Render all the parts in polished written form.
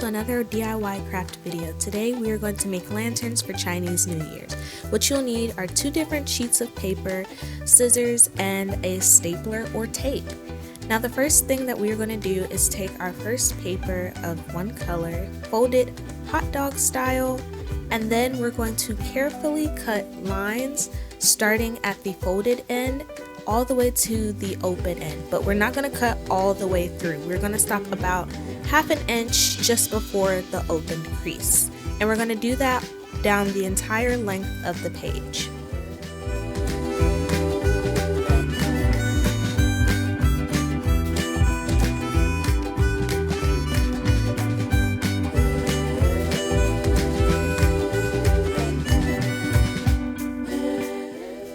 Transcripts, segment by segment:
to another DIY craft video. Today we are going to make lanterns for Chinese New Year's. What you'll need are 2 different sheets of paper, scissors, and a stapler or tape. Now the first thing that we are going to do is take our first paper of one color, fold it hot dog style, and then we're going to carefully cut lines starting at the folded end all the way to the open end, but we're not going to cut all the way through. We're going to stop about 1/2 inch just before the open crease, and we're going to do that down the entire length of the page.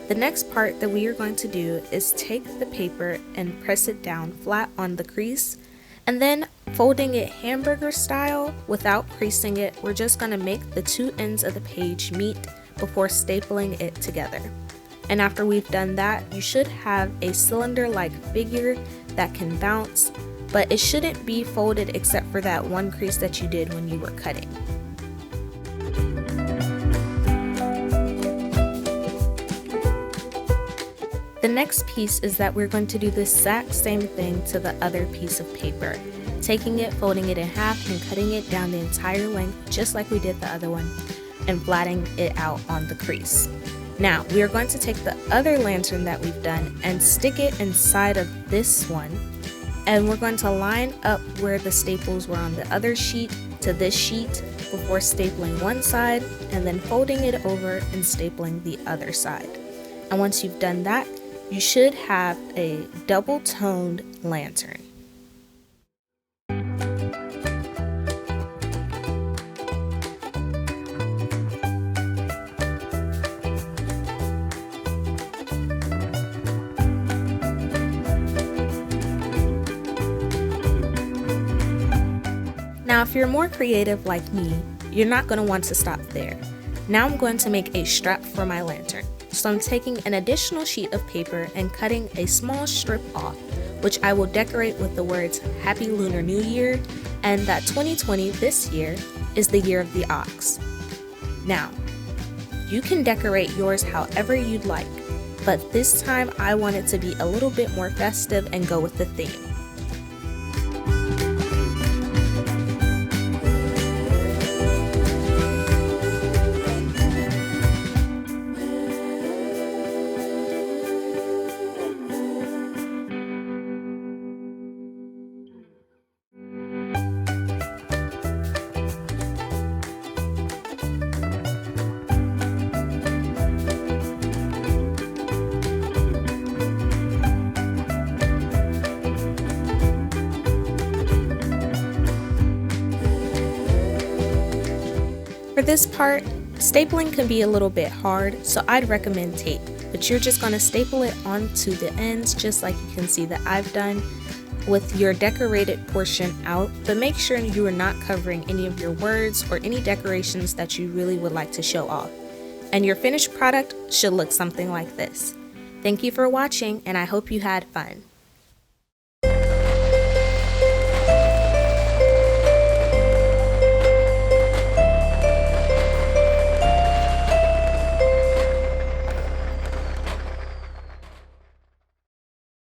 The next part that we are going to do is take the paper and press it down flat on the crease, and then folding it hamburger style without creasing it, we're just going to make the 2 ends of the page meet before stapling it together. And after we've done that, you should have a cylinder-like figure that can bounce, but it shouldn't be folded except for that one crease that you did when you were cutting. The next piece is that we're going to do the exact same thing to the other piece of paper, taking it, folding it in half, and cutting it down the entire length just like we did the other one, and flattening it out on the crease. Now we are going to take the other lantern that we've done and stick it inside of this one, and we're going to line up where the staples were on the other sheet to this sheet before stapling one side and then folding it over and stapling the other side. And once you've done that, you should have a double-toned lantern. Now, if you're more creative like me, you're not going to want to stop there. Now I'm going to make a strap for my lantern. So I'm taking an additional sheet of paper and cutting a small strip off, which I will decorate with the words Happy Lunar New Year and that 2020, this year, is the year of the ox. Now, you can decorate yours however you'd like, but this time I want it to be a little bit more festive and go with the theme. For this part, stapling can be a little bit hard, so I'd recommend tape, but you're just going to staple it onto the ends just like you can see that I've done with your decorated portion out, but make sure you are not covering any of your words or any decorations that you really would like to show off. And your finished product should look something like this. Thank you for watching, and I hope you had fun.